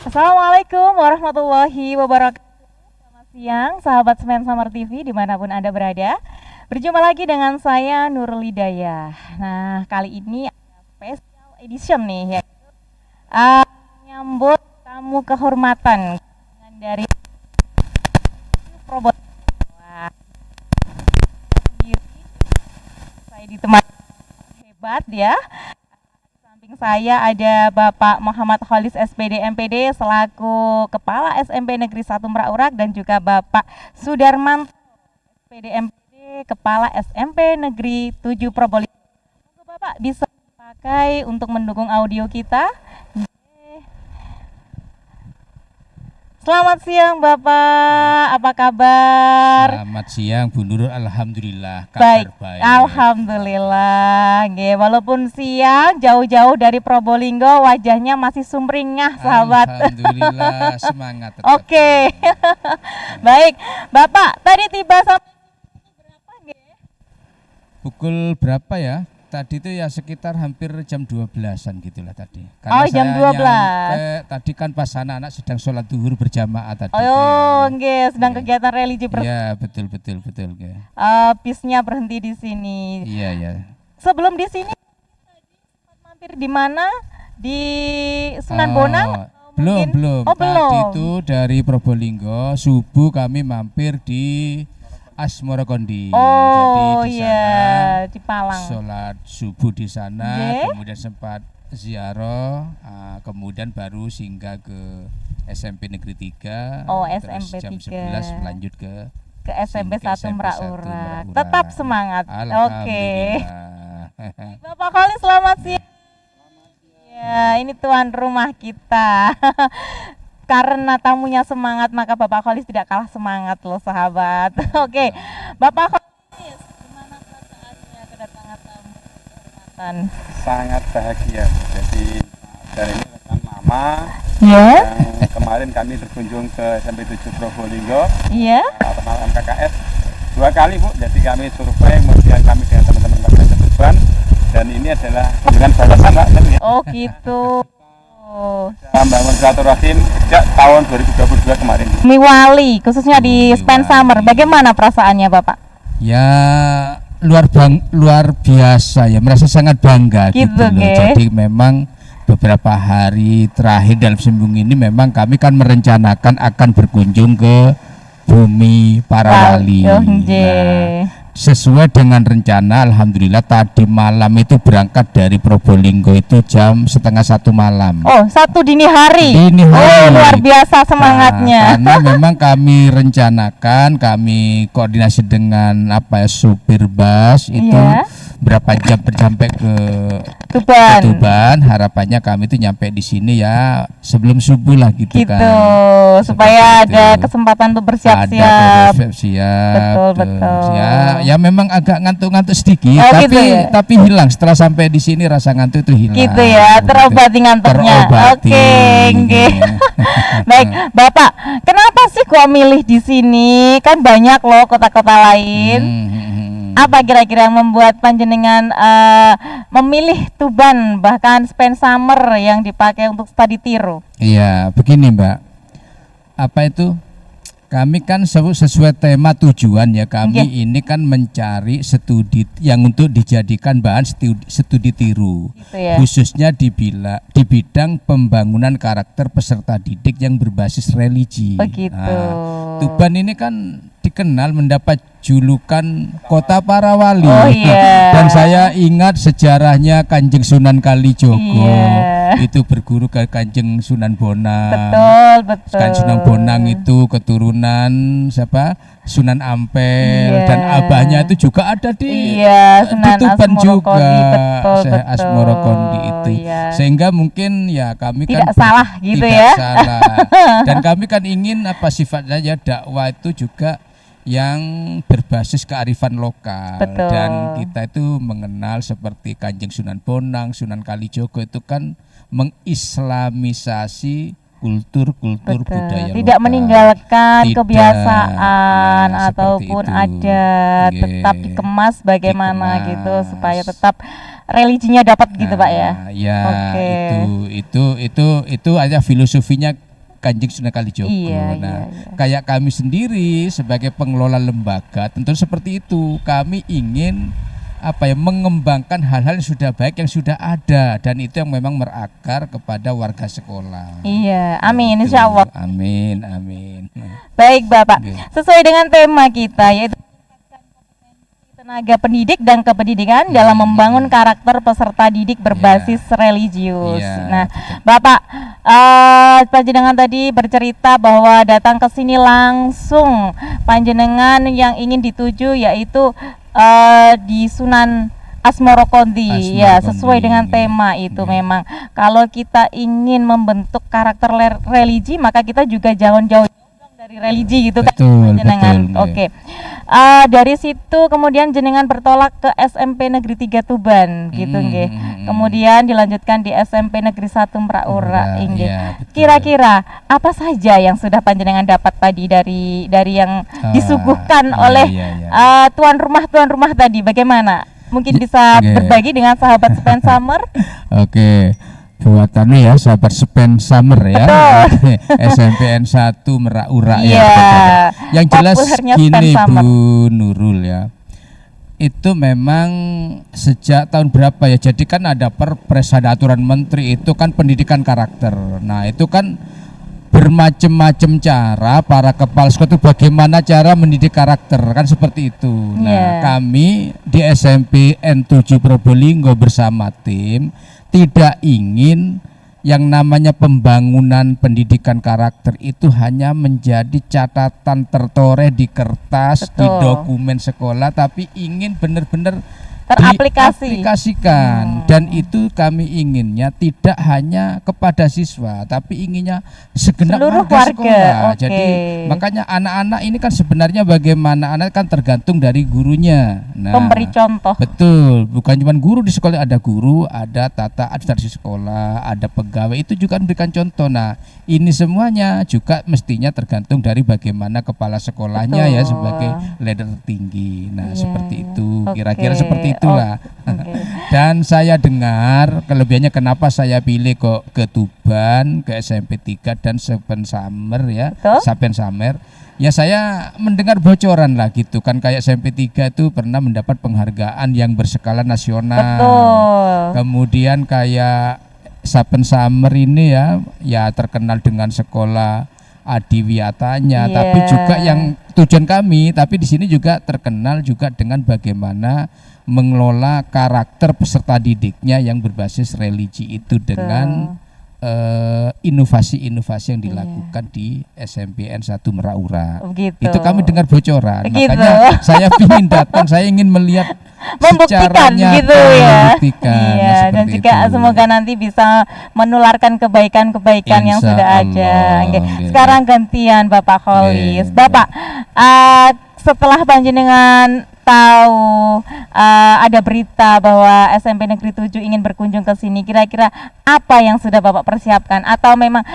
Assalamualaikum warahmatullahi wabarakatuh. Selamat siang, sahabat Semen Summer TV dimanapun Anda berada. Berjumpa lagi dengan saya Nurul Hidayah. Nah, kali ini ada special edition nih ya. Menyambut tamu kehormatan dari Probolinggo. Wah, sendiri saya ditemani hebat ya. Samping saya ada Bapak Muhammad Kholis SPD MPD selaku Kepala SMP Negeri 1 Merak Urak dan juga Bapak Sudarman SPD MPD Kepala SMP Negeri 7 Probolinggo. Semoga Bapak bisa pakai untuk mendukung audio kita. Selamat siang Bapak, apa kabar? Selamat siang Bu Nurul, alhamdulillah Baik, kabar baik. alhamdulillah. Nggih, walaupun siang jauh-jauh dari Probolinggo, wajahnya masih sumringah, sahabat. Alhamdulillah, semangat tetap. Oke. Baik, Bapak, tadi tiba sampai berapa nggih? Pukul berapa ya? Tadi itu ya sekitar hampir jam 12-an gitulah tadi. Oh, jam saya 12. nyampe, tadi kan pas anak-anak sedang sholat duhur berjamaah tadi. Oh, nggih, sedang Iya. kegiatan religi Iya, betul. Nggih. bisnya berhenti di sini. Iya, iya. Sebelum di sini tadi sempat mampir di mana? Di Sunan Bonang? Atau mungkin- Belum. Oh, Tadi belum. itu dari Probolinggo subuh kami mampir di Asmorokondi. Oh, Jadi di iya, sana di Palang. sholat subuh di sana, Nggih. kemudian sempat ziarah, kemudian baru singgah ke SMP Negeri 3. Oh, terus SMP jam 3. 11 melanjut ke Ke SMP 1 Merak SMP 1 Urak. Merak Tetap Urak. semangat. Oke. Alhamdulillah. Bapak Kholis selamat siang. Ya, ini tuan rumah kita. Karena tamunya semangat, maka Bapak Kholis tidak kalah semangat loh, sahabat. Oke. Bapak Kholis, gimana perasaannya kedatangan tamu kehormatan? Sangat bahagia. Jadi dari ini rekan lama Ya. yang kemarin kami berkunjung ke SMP 7 Probolinggo Iya. atas nama MKKS 2 kali Bu. Jadi kami survei, kemudian kami dengan teman-teman Kabupaten Tuban, dan ini adalah kunjungan balasan Pak. Ya. Oh, gitu. Membangun silaturahim sejak tahun 2022 kemarin. Miwali, khususnya di Spen Miwali. Summer. Bagaimana perasaannya, Bapak? Ya luar biasa ya, merasa sangat bangga Gitu, gitu loh. Ge. Jadi memang beberapa hari terakhir dalam seminggu ini memang kami kan merencanakan akan berkunjung ke bumi para wali. Oh, Nah, nggih. sesuai dengan rencana, alhamdulillah tadi malam itu berangkat dari Probolinggo itu jam 12:30 malam. Oh, satu dini hari. Dini Oh, hari. luar biasa semangatnya. Nah, karena memang kami rencanakan, kami koordinasi dengan supir bus itu Iya. berapa jam sampai ke Tuban. Tuban. Harapannya kami itu nyampe di sini ya sebelum subuh lah gitu, Gitu, kan. supaya Seperti ada itu. kesempatan untuk Ada bersiap-siap. bersiap-siap. Betul. Ya memang agak ngantuk-ngantuk sedikit, Oh, tapi gitu ya? tapi hilang setelah sampai di sini, rasa ngantuk itu hilang. Gitu ya, terobati ngantuknya. Terobati. Oke, nggih. Baik, Bapak, kenapa sih kok milih di sini? Kan banyak loh kota-kota lain. Apa kira-kira yang membuat panjenengan memilih Tuban bahkan Spen Summer yang dipakai untuk studi tiru? Iya, begini Mbak. Apa itu? Kami kan sesuai tema tujuan ya, kami Oke. ini kan mencari studi yang untuk dijadikan bahan studi tiru. Gitu ya. Khususnya di bidang pembangunan karakter peserta didik yang berbasis religi. Begitu. Nah, Tuban ini kan dikenal mendapat julukan kota para wali. Oh, iya. Dan saya ingat sejarahnya Kanjeng Sunan Kalijogo. Iya. Itu berguru ke Kanjeng Sunan Bonang. Betul. Kanjeng Sunan Bonang itu keturunan siapa? Sunan Ampel. Iya. Dan abahnya itu juga ada di Iya, di Sunan Tuban juga. Asmorokondi, betul, Syekh betul. Asmorokondi itu. Iya. Sehingga mungkin ya kami Tidak kan salah gitu tidak ya. salah. Dan kami kan ingin sifatnya ya dakwah itu juga yang berbasis kearifan lokal. Betul. Dan kita itu mengenal seperti Kanjeng Sunan Bonang, Sunan Kalijogo itu kan mengislamisasi kultur Betul. budaya Tidak lokal. meninggalkan Tidak. kebiasaan Nah, ataupun seperti itu. adat, Nggih. tetap dikemas bagaimana Dikemas. gitu supaya tetap religinya dapat gitu Pak ya. Nah, ya Oke. itu aja filosofinya Kanjeng Sunan Kalijogo. Iya, Nah, iya. kayak kami sendiri sebagai pengelola lembaga tentu seperti itu. Kami ingin mengembangkan hal-hal yang sudah baik yang sudah ada, dan itu yang memang merakar kepada warga sekolah. Iya, amin, Gitu. insya Allah. Amin, amin. Baik Bapak, Oke. sesuai dengan tema kita yaitu tenaga pendidik dan kependidikan dalam membangun karakter peserta didik berbasis religius. Iya, Nah, betul. Bapak, panjenengan tadi bercerita bahwa datang ke sini langsung panjenengan yang ingin dituju yaitu di Sunan Asmoro Konti. Ya, Asmoro sesuai Konti. dengan tema itu Iya. memang. Kalau kita ingin membentuk karakter religi, maka kita juga jangan jauh dari religi gitu Betul, kan jenengan. betul, Oke. Dari situ kemudian jenengan bertolak ke SMP Negeri 3 Tuban gitu nggih. Kemudian dilanjutkan di SMP Negeri 1 Meraura Iya, nggih. iya, betul. Kira-kira apa saja yang sudah panjenengan dapat tadi dari yang disuguhkan iya, oleh iya, iya. tuan rumah tadi? Bagaimana? Mungkin bisa Oke. berbagi dengan sahabat Spen Summer? Oke, buat ya sahabat Spen Summer ya. SMPN 1 Meraura Iya. ya. Yang jelas Populernya gini Spen Summer. Bu Nurul ya. Itu memang sejak tahun berapa ya? Jadi kan ada Perpres, ada aturan menteri, itu kan pendidikan karakter. Nah, itu kan bermacam-macam cara para kepala sekolah itu bagaimana cara mendidik karakter, kan seperti itu. Nah, Yeah. kami di SMP N7 Probolinggo bersama tim tidak ingin yang namanya pembangunan pendidikan karakter itu hanya menjadi catatan tertoreh di kertas, di Betul. dokumen sekolah, tapi ingin benar-benar Teraplikasi. diaplikasikan. Dan itu kami inginnya tidak hanya kepada siswa, tapi inginnya segenap Seluruh warga warga, sekolah. oke. Jadi makanya anak-anak ini kan sebenarnya bagaimana anak kan tergantung dari gurunya. Nah, Pemberi contoh. betul, bukan cuma guru di sekolah, ada guru, ada tata administrasi sekolah, ada pegawai, itu juga memberikan contoh. Nah, ini semuanya juga mestinya tergantung dari bagaimana kepala sekolahnya ya Betul. sebagai leader tinggi. Nah, Iya, seperti iya. itu, Oke. kira-kira seperti itulah. Oke. Dan saya dengar kelebihannya kenapa saya pilih kok ke Tuban, ke SMP 3 dan Sapen Summer ya, Betul. Sapen Summer. Ya saya mendengar bocoran lah gitu kan, kayak SMP 3 itu pernah mendapat penghargaan yang berskala nasional. Betul. Kemudian kayak Sapen Summer ini ya terkenal dengan sekolah adiwiyatanya, Iya. tapi juga yang tujuan kami, tapi di sini juga terkenal juga dengan bagaimana mengelola karakter peserta didiknya yang berbasis religi itu dengan inovasi-inovasi yang dilakukan di SMPN 1 Meraura. Begitu. Itu kami dengar bocoran. Begitu. Makanya saya ingin datang, saya ingin melihat Membuktikan secara nyata, gitu ya. membuktikan. Iya, Nah, dan seperti juga itu. semoga nanti bisa menularkan kebaikan-kebaikan yang Insya sudah ada. Allah, Oke. nggih. Sekarang gantian Bapak Kholis. Nggih. Bapak, setelah panjenengan tahu ada berita bahwa SMP Negeri 7 ingin berkunjung ke sini, kira-kira apa yang sudah Bapak persiapkan, atau memang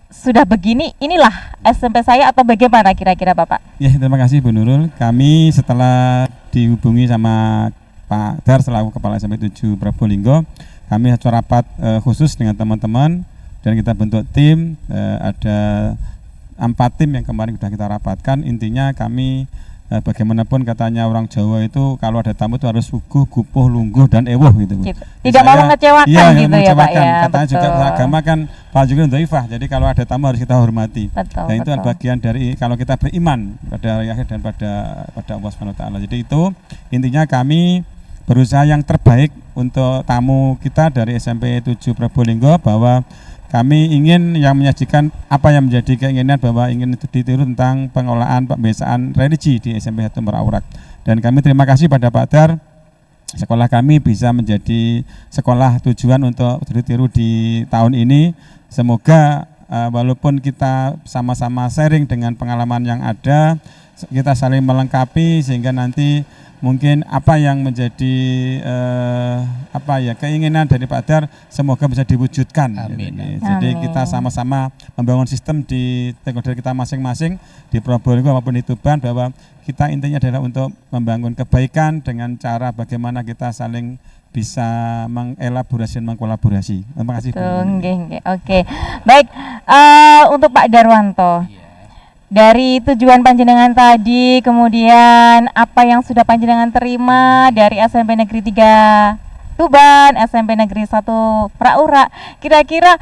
sudah begini, inilah SMP saya, atau bagaimana kira-kira Bapak? Ya, terima kasih Bu Nurul. Kami setelah dihubungi sama Pak Dar selaku Kepala SMP 7 Probolinggo, kami rapat khusus dengan teman-teman dan kita bentuk tim. Ada 4 tim yang kemarin sudah kita rapatkan. Intinya kami bagaimanapun katanya orang Jawa itu kalau ada tamu itu harus suguh, gupuh, lungguh dan ewuh gitu Bu. Gitu. Tidak mau mengecewakan iya, gitu ya Pak mengecewakan. ya. Katanya juga Betul. agama kan Pak juga dhaifah. Jadi kalau ada tamu harus kita hormati. Betul, Dan itu betul. bagian dari kalau kita beriman pada hari akhir dan pada Allah Subhanahu wa taala. Jadi itu intinya kami berusaha yang terbaik untuk tamu kita dari SMP 7 Probolinggo, bahwa kami ingin yang menyajikan apa yang menjadi keinginan bahwa ingin itu ditiru tentang pengelolaan pembesaan religi di SMP 1 Meraura. Dan kami terima kasih pada Pak Dar, sekolah kami bisa menjadi sekolah tujuan untuk ditiru di tahun ini. Semoga walaupun kita sama-sama sharing dengan pengalaman yang ada, kita saling melengkapi sehingga nanti mungkin apa yang menjadi keinginan dari Pak Dar semoga bisa diwujudkan. Amin. Gitu. Jadi Amin. kita sama-sama membangun sistem di stakeholder kita masing-masing di Probolinggo maupun di Tuban, bahwa kita intinya adalah untuk membangun kebaikan dengan cara bagaimana kita saling bisa mengelaborasi dan mengkolaborasi. Terima kasih Bu. Tuh, nggih, nggih. Oke. Baik, untuk Pak Darwanto. Dari tujuan panjenengan tadi, kemudian apa yang sudah panjenengan terima dari SMP Negeri 3 Tuban, SMP Negeri 1 Praura, kira-kira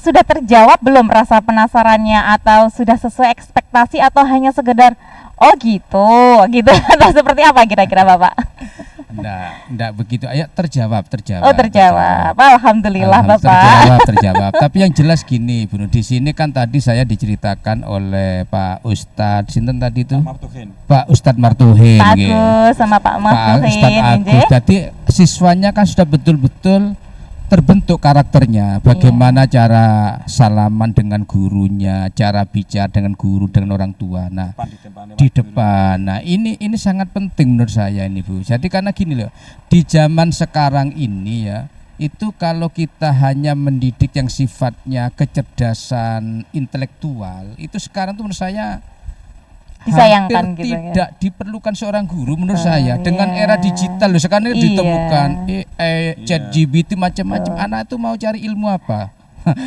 sudah terjawab belum rasa penasarannya, atau sudah sesuai ekspektasi, atau hanya sekedar oh gitu atau seperti apa kira-kira Bapak? Enggak begitu. Ayo terjawab. Oh, terjawab. Alhamdulillah Bapak. Terjawab. Tapi yang jelas gini, Bu, di sini kan tadi saya diceritakan oleh Pak Ustadz sinten tadi itu? Pak Ustadz Martuhin. Pak Agus sama Pak Martuhin. Ustadz Agus. Jadi siswanya kan sudah betul-betul terbentuk karakternya, bagaimana cara salaman dengan gurunya, cara bicara dengan guru, dengan orang tua. Nah, di depan. Nah, ini sangat penting menurut saya ini, Bu. Jadi karena gini loh, di zaman sekarang ini ya, itu kalau kita hanya mendidik yang sifatnya kecerdasan intelektual, itu sekarang tuh menurut saya disayangkan hampir gitu tidak diperlukan seorang guru menurut saya. Dengan era digital loh sekarang ditemukan AI, ChatGPT macam-macam. Anak itu mau cari ilmu apa?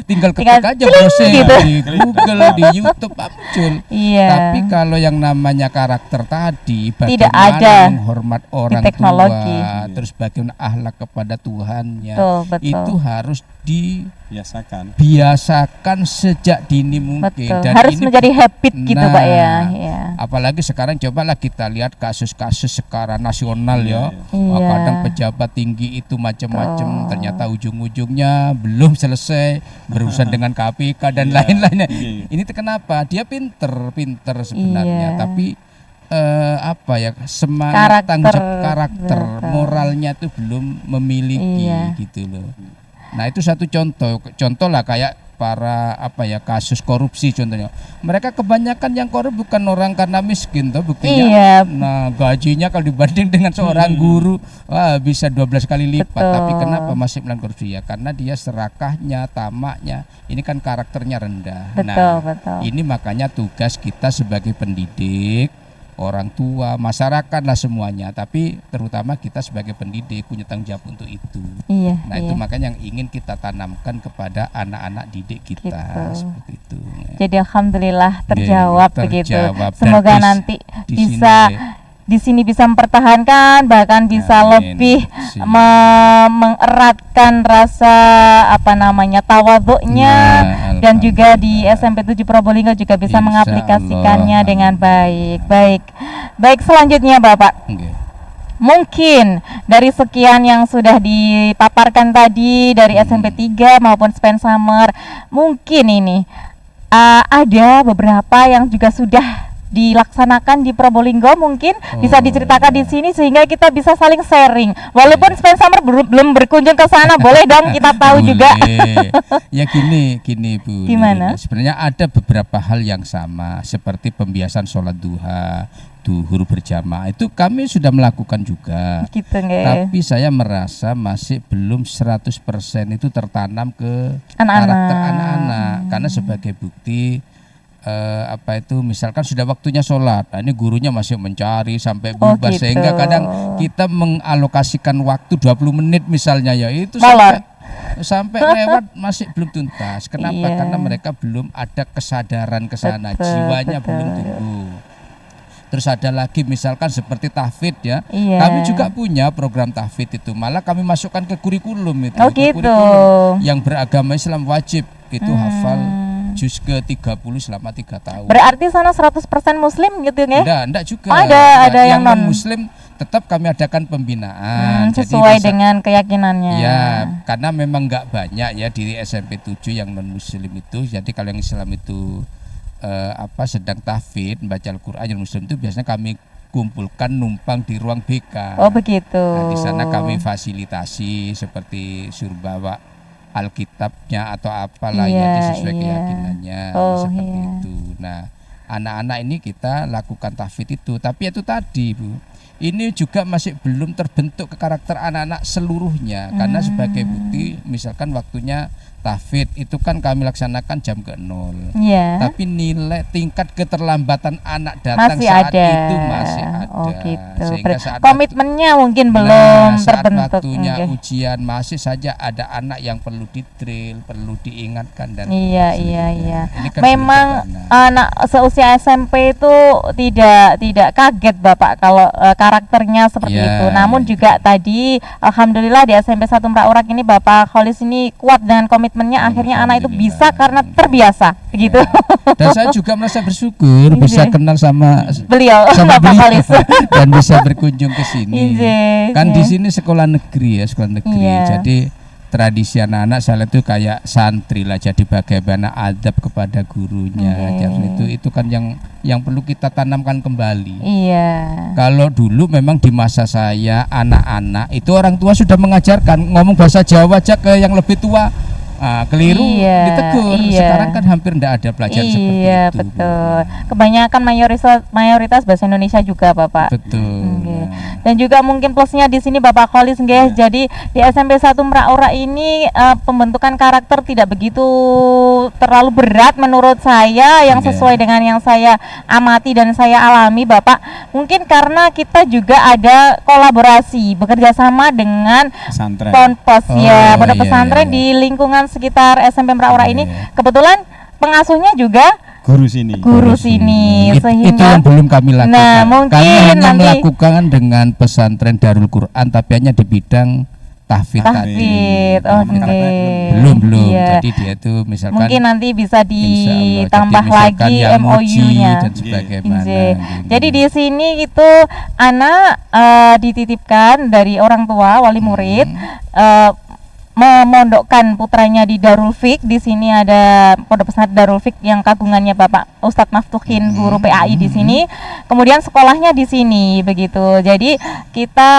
tinggal ketik aja browsing gitu. Di Google, di YouTube muncul. Tapi kalau yang namanya karakter tadi, tidak bagaimana ada menghormat orang tua, terus bagaimana akhlak kepada Tuhannya, itu harus dibiasakan sejak dini mungkin. Dan harus ini menjadi habit gitu Pak ya. Apalagi sekarang cobalah kita lihat kasus-kasus sekarang nasional kadang pejabat tinggi itu macam-macam, ternyata ujung-ujungnya belum selesai berurusan dengan KPK dan lain-lainnya. Ini kenapa? Dia pinter sebenarnya, tapi semangat tanggung jawab karakter moralnya itu belum memiliki gitu loh. Nah, itu satu contoh lah kayak para kasus korupsi contohnya. Mereka kebanyakan yang korup bukan orang karena miskin toh buktinya. Nah, gajinya kalau dibanding dengan seorang guru bisa 12 kali lipat. Tapi kenapa masih melakukan korupsi? Ya karena dia serakahnya, tamaknya, ini kan karakternya rendah. Ini makanya tugas kita sebagai pendidik, orang tua, masyarakat lah semuanya, tapi terutama kita sebagai pendidik punya tanggung jawab untuk itu. Itu makanya yang ingin kita tanamkan kepada anak-anak didik kita seperti itu. Jadi alhamdulillah terjawab begitu. Semoga nanti bisa di sini bisa mempertahankan, bahkan bisa lebih mengeratkan rasa tawaduknya, dan juga di SMP 7 Probolinggo juga bisa mengaplikasikannya dengan baik. Baik, selanjutnya Bapak. Mungkin dari sekian yang sudah dipaparkan tadi dari SMP 3 maupun Spen Summer, mungkin ini ada beberapa yang juga sudah dilaksanakan di Probolinggo, mungkin bisa diceritakan di sini sehingga kita bisa saling sharing. Walaupun Spen Summer belum berkunjung ke sana, boleh dong kita tahu juga. Ya gini Bu. Gimana? Sebenarnya ada beberapa hal yang sama seperti pembiasan sholat duha, duhur berjamaah, itu kami sudah melakukan juga. Tapi saya merasa masih belum 100% itu tertanam ke karakter anak-anak, karena sebagai bukti misalkan sudah waktunya sholat, ini gurunya masih mencari sampai bubar, sehingga kadang kita mengalokasikan waktu 20 menit misalnya itu sampai lewat masih belum tuntas. Kenapa? Karena mereka belum ada kesadaran ke sana, jiwanya belum tumbuh. Terus ada lagi misalkan seperti tahfidz ya. Kami juga punya program tahfidz itu, malah kami masukkan ke kurikulum itu. Kurikulum yang beragama Islam wajib itu hafal juz ke-30 selama 3 tahun. Berarti sana 100% muslim gitu ya? Enggak juga. Ada yang non muslim tetap kami adakan pembinaan sesuai dengan keyakinannya. Ya, karena memang enggak banyak ya di SMP 7 yang non muslim itu. Jadi kalau yang Islam itu sedang tahfidz membaca Al-Qur'an, yang muslim itu biasanya kami kumpulkan numpang di ruang BK. Oh begitu. Nah, di sana kami fasilitasi seperti suruh bawa Alkitabnya atau apalah sesuai keyakinannya seperti itu. Nah, anak-anak ini kita lakukan tahfidz itu, tapi itu tadi Bu, ini juga masih belum terbentuk ke karakter anak-anak seluruhnya, karena sebagai bukti misalkan waktunya tahfidz itu kan kami laksanakan jam ke 0. Iya. Tapi nilai tingkat keterlambatan anak datang Masih saat ada. itu masih ada. Oh gitu. Sehingga saat Komitmennya mungkin Nah, belum saat terbentuk. waktunya Oke. ujian masih saja ada anak yang perlu di-drill, perlu diingatkan dan Iya, sebagainya. iya, iya. Ini kan Memang sederhana. anak seusia SMP itu tidak kaget Bapak kalau karakternya seperti Ya, itu. Namun ya. juga tadi alhamdulillah di SMP 1 Merak ini Bapak Kholis ini kuat dengan komitmennya, akhirnya anak itu bisa karena terbiasa begitu. Dan saya juga merasa bersyukur bisa Iya. kenal sama Beliau sama Bapak beliau Kholis. dan bisa berkunjung ke sini. Iya, Kan iya. di sini sekolah negeri ya, sekolah negeri. Iya. Jadi tradisi anak-anak saya itu kayak santri lah, jadi bagaimana adab kepada gurunya. Iya. Jadi itu kan yang perlu kita tanamkan kembali. Iya. Kalau dulu memang di masa saya anak-anak itu orang tua sudah mengajarkan ngomong bahasa Jawa aja ke yang lebih tua. Keliru Iya, ditegur. iya. Sekarang kan hampir tidak ada pelajaran seperti Iya, itu. betul. Kebanyakan mayoritas bahasa Indonesia juga, Bapak. Betul. Oke. Dan juga mungkin plusnya di sini Bapak Kholis nggih. Jadi di SMP 1 Merak ini pembentukan karakter tidak begitu terlalu berat menurut saya, yang Iya. sesuai dengan yang saya amati dan saya alami, Bapak. Mungkin karena kita juga ada kolaborasi bekerja sama dengan Pesantren. Ponpes Oh, ya, pondok iya, pesantren iya. di lingkungan sekitar SMP Merak ini. Iya. Kebetulan pengasuhnya juga Guru sini. guru sini, Itu sehingga yang belum kami lakukan. Nah, mungkin kami hanya nanti- melakukan dengan pesantren Darul Quran, tapi hanya di bidang tahfidz tadi. tahfidz. Oke. Belum. Iya. Jadi dia itu misalkan Mungkin nanti bisa insya Allah, ditambah jadi misalkan lagi yang muji MOU-nya. dan sebagaimana. Iya. gitu. Jadi di sini itu anak dititipkan dari orang tua wali murid memondokkan putranya di Darul Fik. Di sini ada pondok pesantren Darul Fik yang kagungannya Bapak Ustadz Maftuhin, guru PAI di sini. Kemudian sekolahnya di sini begitu. Jadi kita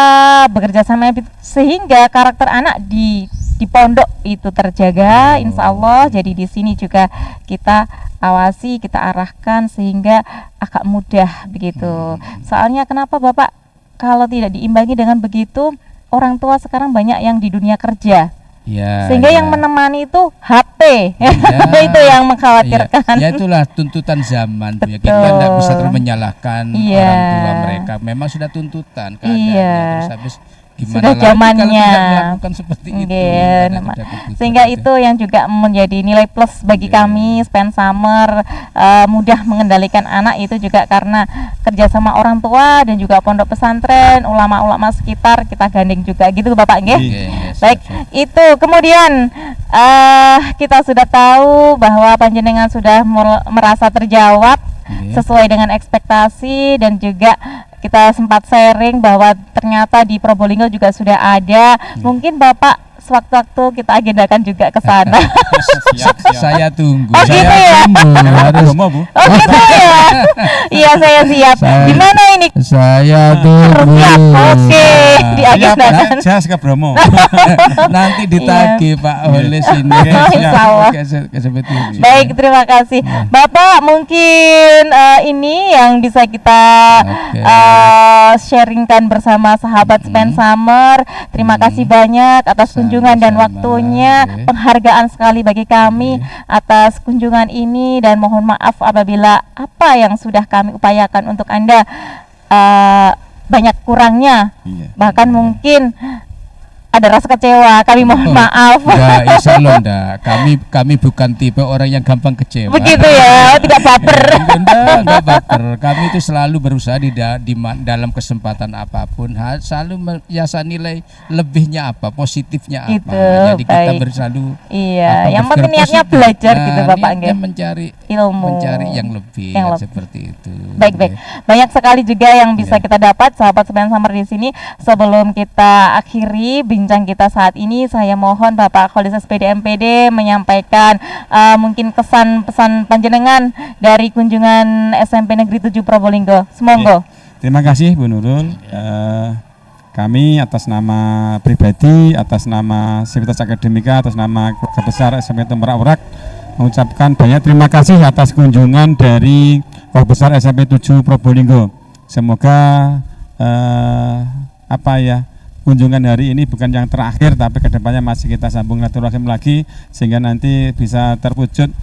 bekerja sama sehingga karakter anak di pondok itu terjaga, insya Allah. Jadi di sini juga kita awasi, kita arahkan sehingga agak mudah begitu. Soalnya kenapa Bapak, kalau tidak diimbangi dengan begitu, orang tua sekarang banyak yang di dunia kerja. Ya, Sehingga ya. yang menemani itu HP. Ya, Itu yang mengkhawatirkan. Ya itulah tuntutan zaman Bu. Ya, kita Betul. tidak bisa terus menyalahkan Iya. orang tua mereka. Memang sudah tuntutan keadaannya. Iya. Terus habis gimana Sudah lagi kalau zamannya. tidak melakukan seperti itu. Iya, Karena nama- sudah kebutuhan sehingga itu yang juga menjadi nilai plus bagi Iya. kami Span Summer, mudah mengendalikan anak itu juga karena kerjasama orang tua dan juga pondok pesantren, ulama-ulama sekitar kita gandeng juga gitu Bapak nggih. Iya. Oke, ya, Baik, siap. itu kemudian kita sudah tahu bahwa panjenengan sudah merasa terjawab Iya. sesuai dengan ekspektasi, dan juga kita sempat sharing bahwa ternyata di Probolinggo juga sudah ada. Mungkin Bapak sewaktu-waktu kita agendakan juga ke sana. Siap. Saya tunggu. Oh, saya gitu ya? tunggu. Harus Bromo, Bu. Oh gitu ya. Iya, saya siap. Saya- Di mana ini? saya tunggu. Siap. Oke, Nah, diagendakan. Jas ke Bromo. nanti ditagih Pak Holis ini. Oke, Oh, siap. insya Allah. Ke seperti ini. Baik, terima kasih. Bapak, mungkin ini yang bisa kita Oke. sharingkan bersama sahabat Span Summer. Terima kasih banyak atas kunjungan dan Sama-sama. waktunya. Oke. Penghargaan sekali bagi kami atas kunjungan ini, dan mohon maaf apabila apa yang sudah kami upayakan untuk Anda banyak kurangnya. Iya. Bahkan mungkin ada rasa kecewa, kami mohon maaf. Enggak, insya Allah enggak. Kami bukan tipe orang yang gampang kecewa. Begitu ya, tidak baper. Enggak baper. Kami itu selalu berusaha dalam kesempatan apapun selalu nilai lebihnya apa, positifnya apa. Itu, Jadi kita baik. selalu Iya, apa, yang berpikir penting niatnya positif. belajar gitu Bapak niatnya nggih. mencari Ilmu. yang lebih, Yang kan, lebih. seperti itu. Baik. Banyak sekali juga yang bisa Iya. kita dapat sahabat Span Summer di sini. Sebelum kita akhiri bincang kita saat ini, saya mohon Bapak Kholis SPD MPD menyampaikan mungkin kesan pesan panjenengan dari kunjungan SMP Negeri 7 Probolinggo. Semonggo. Terima kasih Bu Nurul. Kami atas nama pribadi, atas nama Sivitas Akademika, atas nama keluarga besar SMP Merak mengucapkan banyak terima kasih atas kunjungan dari keluarga besar SMP 7 Probolinggo. Semoga kunjungan hari ini bukan yang terakhir, tapi kedepannya masih kita sambung silaturahim lagi sehingga nanti bisa terwujud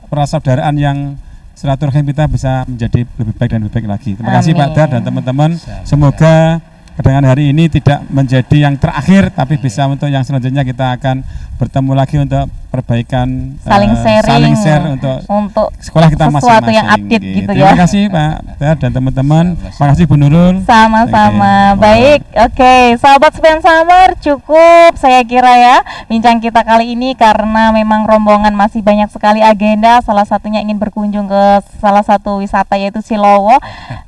persaudaraan yang silaturahim kita bisa menjadi lebih baik dan lebih baik lagi. Terima kasih Pak Dar dan teman-teman. Semoga kedatangan hari ini tidak menjadi yang terakhir, tapi bisa untuk yang selanjutnya kita akan bertemu lagi untuk perbaikan, saling share untuk sekolah kita sesuatu masing-masing. yang update gitu ya. Terima kasih Pak Dar dan teman-teman. Terima kasih Bu Nurul. Sama-sama. Baik, oke, sahabat Span Summer, cukup saya kira ya bincang kita kali ini karena memang rombongan masih banyak sekali agenda. Salah satunya ingin berkunjung ke salah satu wisata yaitu Silowo.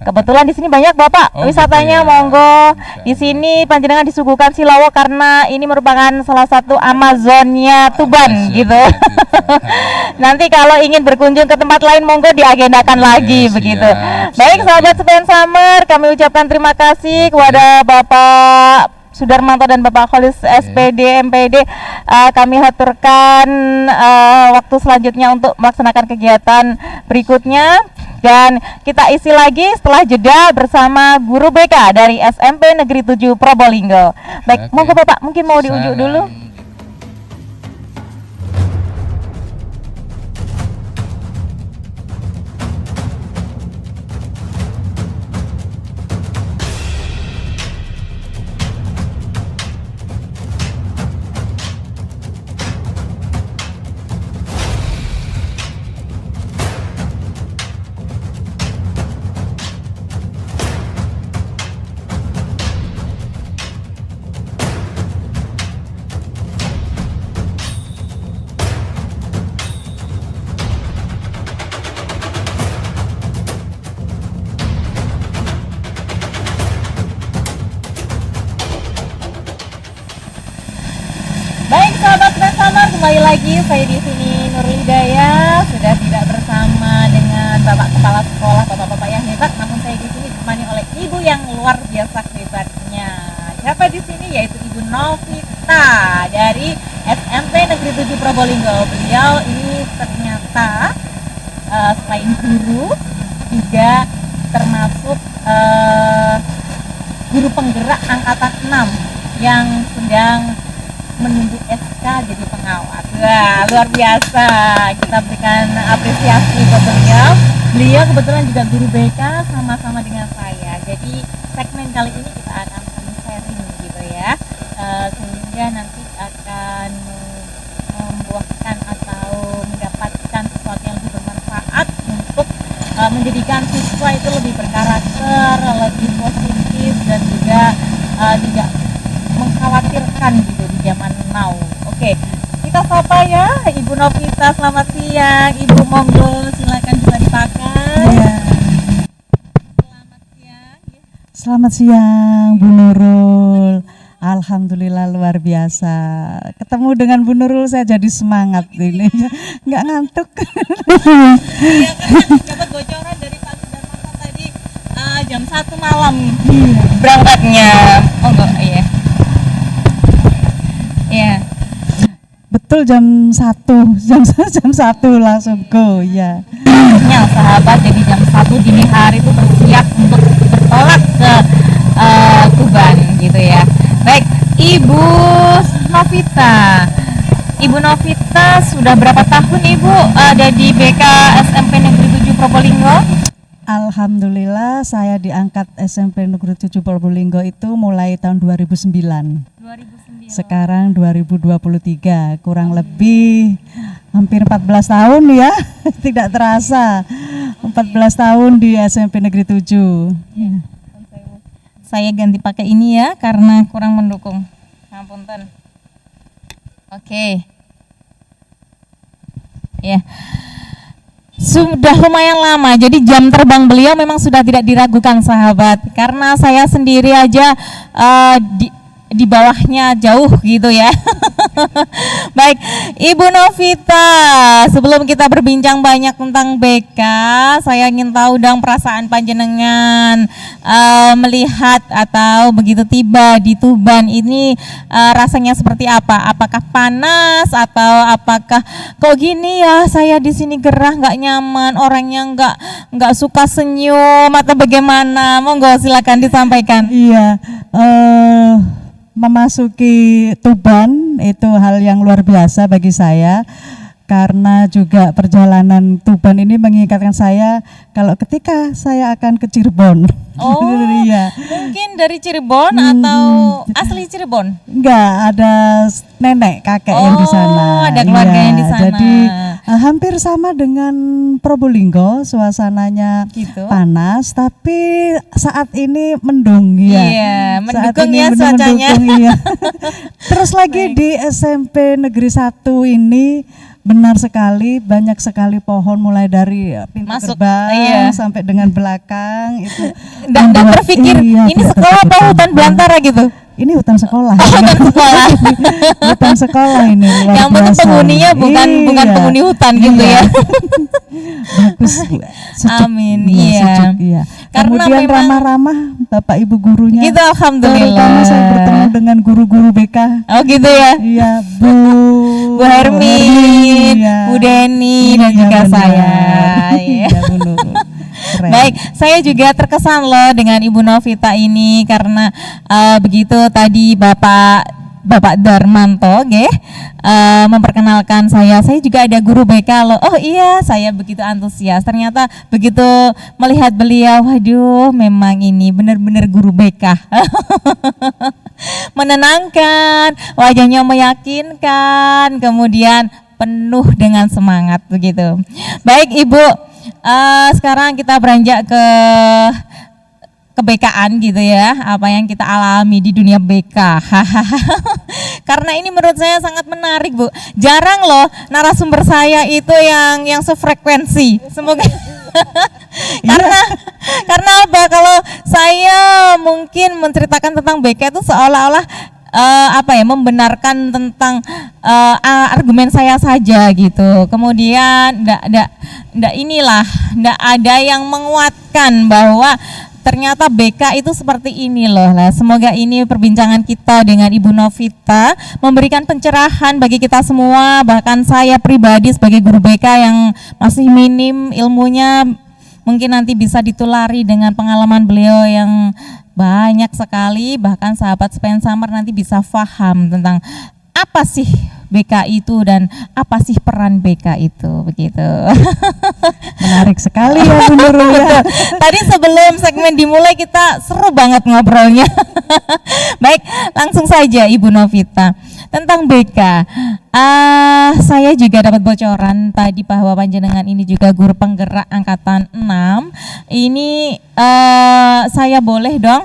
Kebetulan di sini banyak Bapak wisatanya, monggo. Di sini panjenengan disuguhkan Silowo karena ini merupakan salah satu Amazonnya Tuban gitu. Nanti kalau ingin berkunjung ke tempat lain monggo diagendakan lagi begitu. Baik sahabat Span Summer, kami ucapkan terima kasih kepada Bapak Sudarmanto dan Bapak Kholis SPD MPD. Kami haturkan waktu selanjutnya untuk melaksanakan kegiatan berikutnya. Dan kita isi lagi setelah jeda bersama guru BK dari SMP Negeri 7 Probolinggo. Baik, monggo Bapak, mungkin mau diujuk dulu. Kembali lagi saya di sini Nurul Hidayah, sudah tidak bersama dengan Bapak Kepala Sekolah, Bapak-bapak yang hebat, namun saya di sini ditemani oleh ibu yang luar biasa hebatnya. Siapa di sini? Yaitu Ibu Novita dari SMP Negeri 7 Probolinggo. Beliau ini ternyata selain guru juga termasuk guru penggerak angkatan 6 yang sedang menunggu SK jadi pengawas. Wah, luar biasa. Kita berikan apresiasi ke beliau. Beliau kebetulan juga guru BK sama-sama dengan saya. Jadi segmen kali ini kita akan saling sharing gitu ya. Sehingga nanti akan membuahkan atau mendapatkan sesuatu yang lebih bermanfaat untuk menjadikan siswa itu lebih berkarakter, lebih positif dan juga tidak mengkhawatirkan gitu di zaman now. Oke, kita sapa ya Ibu Novita. Selamat siang Ibu, monggo silakan bisa dipakai. Ya. Selamat siang. Selamat siang Bu Nurul. Alhamdulillah luar biasa. Ketemu dengan Bu Nurul saya jadi semangat ini. Nggak ngantuk. Iya kan dapat bocoran dari Pak Sudarmanto tadi jam 1 malam berangkatnya. Oh enggak, iya. Iya. Betul jam 1 langsung go ya. Ya sahabat, jadi jam 1 dini hari itu bersiap untuk bertolak ke Tuban gitu ya. Baik, Ibu Novita. Ibu Novita sudah berapa tahun Ibu ada di BK SMP Negeri 7 Probolinggo? Alhamdulillah saya diangkat SMP Negeri 7 Probolinggo itu mulai tahun 2009. 2009. Sekarang 2023, kurang lebih hampir 14 tahun ya. Tidak terasa. 14 tahun di SMP Negeri 7. Ya. Saya ganti pakai ini ya karena kurang mendukung. Ngapunten. Oke. Ya. Sudah lumayan lama, jadi jam terbang beliau memang sudah tidak diragukan sahabat. Karena saya sendiri aja di bawahnya jauh gitu ya. Baik, Ibu Novita, sebelum kita berbincang banyak tentang BK, saya ingin tahu dong perasaan panjenengan melihat atau begitu tiba di Tuban ini, rasanya seperti apa? Apakah panas atau apakah kok gini ya, saya di sini gerah, nggak nyaman, orangnya nggak suka senyum atau bagaimana? Monggo silakan disampaikan. Iya, memasuki Tuban itu hal yang luar biasa bagi saya, karena juga perjalanan Tuban ini mengingatkan saya kalau ketika saya akan ke Cirebon. Oh, Iya. mungkin dari Cirebon atau asli Cirebon? Enggak, ada nenek kakek yang di sana. Oh, ada keluarga yang di sana. Jadi hampir sama dengan Probolinggo, suasananya Gitu. panas, tapi saat ini mendung ya. Iya, Saat mendukung ini ya cuacanya. mendukung, iya. Terus lagi di SMP Negeri 1 ini benar sekali, banyak sekali pohon mulai dari pintu Masuk, gerbang iya. sampai dengan belakang itu. Dan membuat- berpikir iya, ini tidak sekolah apa terpikirkan. hutan belantara gitu? Ini hutan sekolah. Hutan sekolah. Hutan sekolah ini luar Yang penting biasa. penghuninya bukan Iya. penghuni hutan gitu Iya. ya. Bagus, sejuk. Amin, Iya, iya. sejuk, iya. Karena Kemudian memang- ramah-ramah Bapak Ibu gurunya. Gitu, alhamdulillah. Terutama saya bertemu dengan guru-guru BK. Oh gitu ya. Iya, Bu Bu Hermin, iya. Bu Deni, dan Iya, juga benar. saya. Iya. Iya, Bu Nurul. Keren. Baik, saya juga terkesan loh dengan Ibu Novita ini karena begitu tadi Bapak Darmanto, memperkenalkan saya juga ada guru BK loh. Oh iya, saya begitu antusias. Ternyata begitu melihat beliau, waduh, memang ini benar-benar guru BK. Menenangkan, wajahnya meyakinkan, kemudian penuh dengan semangat begitu. Baik Ibu, sekarang kita beranjak ke kebekaan gitu ya, apa yang kita alami di dunia BK. Karena ini menurut saya sangat menarik Bu. Jarang loh narasumber saya itu yang sefrekuensi. Semoga karena apa? Kalau saya mungkin menceritakan tentang BK itu seolah-olah membenarkan tentang argumen saya saja gitu. Kemudian ndak ada yang menguatkan bahwa ternyata BK itu seperti ini loh lah. Semoga ini perbincangan kita dengan Ibu Novita memberikan pencerahan bagi kita semua, bahkan saya pribadi sebagai guru BK yang masih minim ilmunya, mungkin nanti bisa ditulari dengan pengalaman beliau yang banyak sekali, bahkan sahabat Spensamer nanti bisa paham tentang apa sih BK itu dan apa sih peran BK itu begitu. Menarik sekali ya Bu Nurul ya. Tadi sebelum segmen dimulai kita seru banget ngobrolnya. Baik, langsung saja Ibu Novita tentang BK. Saya juga dapat bocoran tadi bahwa panjenengan ini juga guru penggerak angkatan 6. Ini saya boleh dong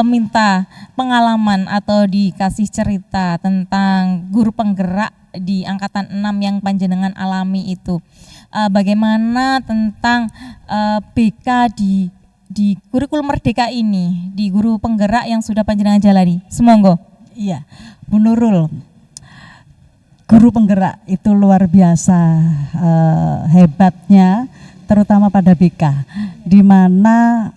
minta pengalaman atau dikasih cerita tentang guru penggerak di angkatan 6 yang panjenengan alami itu. Bagaimana tentang BK di kurikulum Merdeka ini, di guru penggerak yang sudah panjenengan jalani. Semonggo. Iya, Bu Nurul. Guru penggerak itu luar biasa hebatnya, terutama pada BK, di mana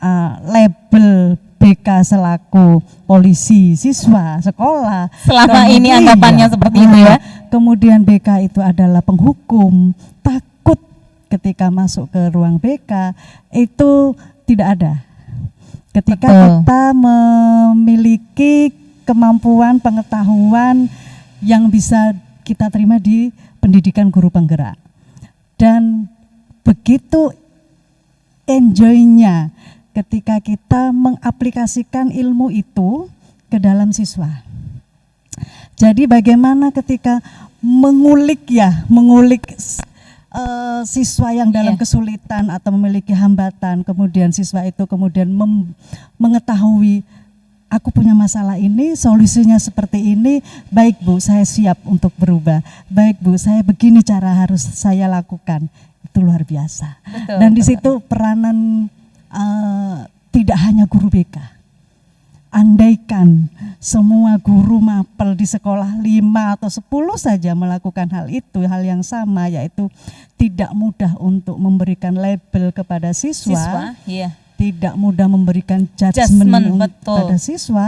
label BK selaku polisi, siswa, sekolah. Selama ini kemudian- anggapannya seperti itu ya. Kemudian BK itu adalah penghukum, takut ketika masuk ke ruang BK itu tidak ada. Ketika Betul. kita memiliki kemampuan, pengetahuan yang bisa kita terima di pendidikan guru penggerak. Dan begitu enjoy-nya ketika kita mengaplikasikan ilmu itu ke dalam siswa. Jadi bagaimana ketika mengulik siswa yang dalam Iya. kesulitan atau memiliki hambatan, kemudian siswa itu kemudian mengetahui aku punya masalah ini, solusinya seperti ini, baik Bu, saya siap untuk berubah. Baik Bu, saya begini cara harus saya lakukan. Itu luar biasa. Betul, Dan di betul. situ peranan tidak hanya guru BK, andaikan semua guru mapel di sekolah 5 atau 10 saja melakukan hal itu, hal yang sama, yaitu tidak mudah untuk memberikan label kepada siswa, Iya. tidak mudah memberikan judgment Judgment, betul. pada siswa,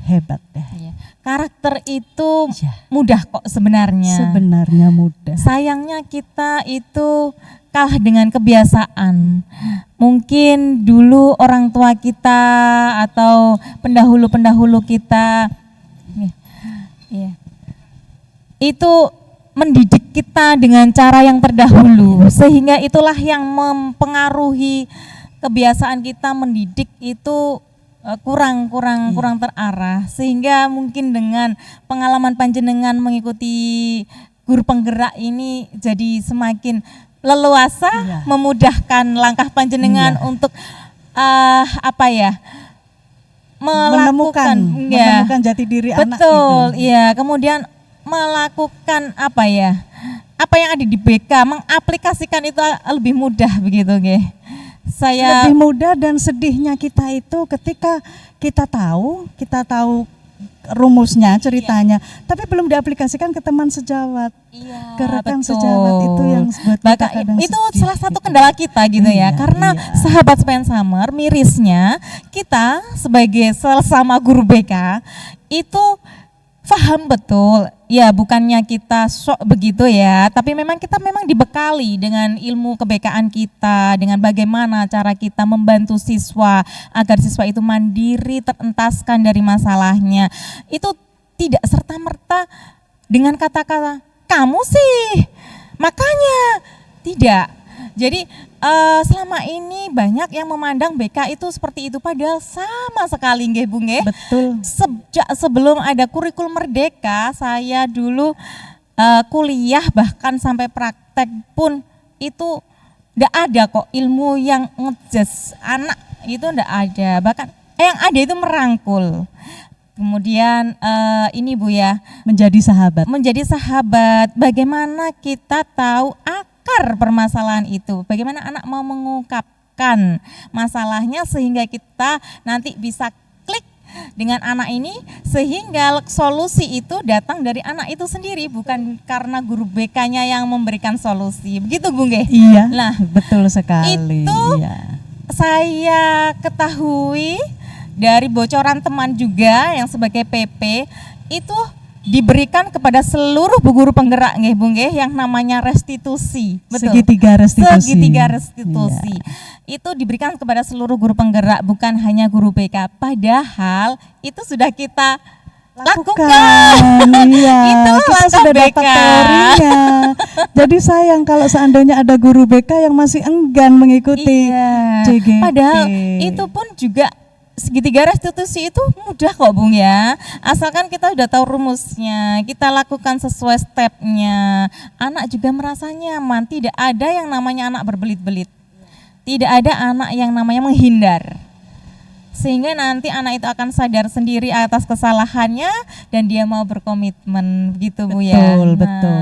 hebat deh. Iya. Karakter itu Ya. mudah kok sebenarnya. Sebenarnya mudah. Sayangnya kita itu kalah dengan kebiasaan. Mungkin dulu orang tua kita atau pendahulu-pendahulu kita ya, itu mendidik kita dengan cara yang terdahulu, sehingga itulah yang mempengaruhi kebiasaan kita mendidik itu kurang terarah, sehingga mungkin dengan pengalaman panjenengan mengikuti guru penggerak ini jadi semakin leluasa, Iya. memudahkan langkah panjenengan Iya. untuk melakukan menemukan jati diri anak betul, itu. iya. Kemudian melakukan apa yang ada di BK, mengaplikasikan itu lebih mudah begitu, nggih. Saya Lebih mudah, dan sedihnya kita itu ketika kita tahu rumusnya, ceritanya, tapi belum diaplikasikan ke teman sejawat, iya, ke rekan betul. sejawat, itu yang buat kita Bahkan kadang itu sedih salah satu gitu. kendala kita gitu ya, Iya, karena iya. sahabat Spensamer, mirisnya kita sebagai sesama guru BK itu paham betul, ya bukannya kita sok begitu ya, tapi memang kita dibekali dengan ilmu kebekaan kita, dengan bagaimana cara kita membantu siswa agar siswa itu mandiri, terentaskan dari masalahnya. Itu tidak serta-merta dengan kata-kata, kamu sih, makanya, tidak. Jadi selama ini banyak yang memandang BK itu seperti itu, padahal sama sekali nggih Bu nggih. Betul. Sejak sebelum ada kurikulum merdeka, saya dulu kuliah bahkan sampai praktek pun itu enggak ada kok ilmu yang ngejudge anak, itu enggak ada. Bahkan yang ada itu merangkul. Kemudian ini Bu ya, Menjadi sahabat. bagaimana kita tahu akar permasalahan itu, bagaimana anak mau mengungkapkan masalahnya sehingga kita nanti bisa klik dengan anak ini, sehingga solusi itu datang dari anak itu sendiri, bukan karena guru BK-nya yang memberikan solusi. Begitu Bu nggih? Iya, Nah, betul sekali. itu Iya. saya ketahui dari bocoran teman juga yang sebagai PP itu diberikan kepada seluruh bu guru penggerak nggih Bu nggih yang namanya restitusi. Betul. Segitiga restitusi. Segitiga restitusi. Iya. Itu diberikan kepada seluruh guru penggerak, bukan hanya guru BK. Padahal itu sudah kita lakukan. Iya, Itu kita langkah sudah dapat BK. teorinya. Jadi sayang kalau seandainya ada guru BK yang masih enggan mengikuti Iya. CGT. Padahal itu pun juga segitiga restitusi itu mudah kok Bung ya. Asalkan kita udah tahu rumusnya, kita lakukan sesuai stepnya. Anak juga merasa nyaman, tidak ada yang namanya anak berbelit-belit. Tidak ada anak yang namanya menghindar. Sehingga nanti anak itu akan sadar sendiri atas kesalahannya dan dia mau berkomitmen gitu Bu ya. Betul, betul.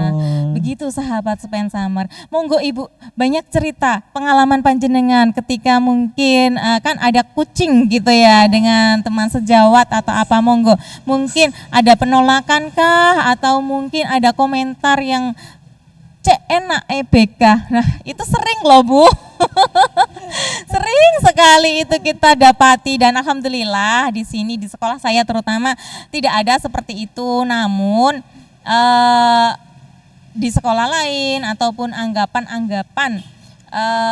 Begitu sahabat Spensamer. Monggo Ibu banyak cerita pengalaman panjenengan ketika mungkin kan ada kucing gitu ya dengan teman sejawat atau apa, monggo. Mungkin ada penolakan kah atau mungkin ada komentar yang cek enak BK. Nah, itu sering loh Bu. Sering sekali itu kita dapati, dan alhamdulillah di sini di sekolah saya terutama tidak ada seperti itu. Namun di sekolah lain ataupun anggapan-anggapan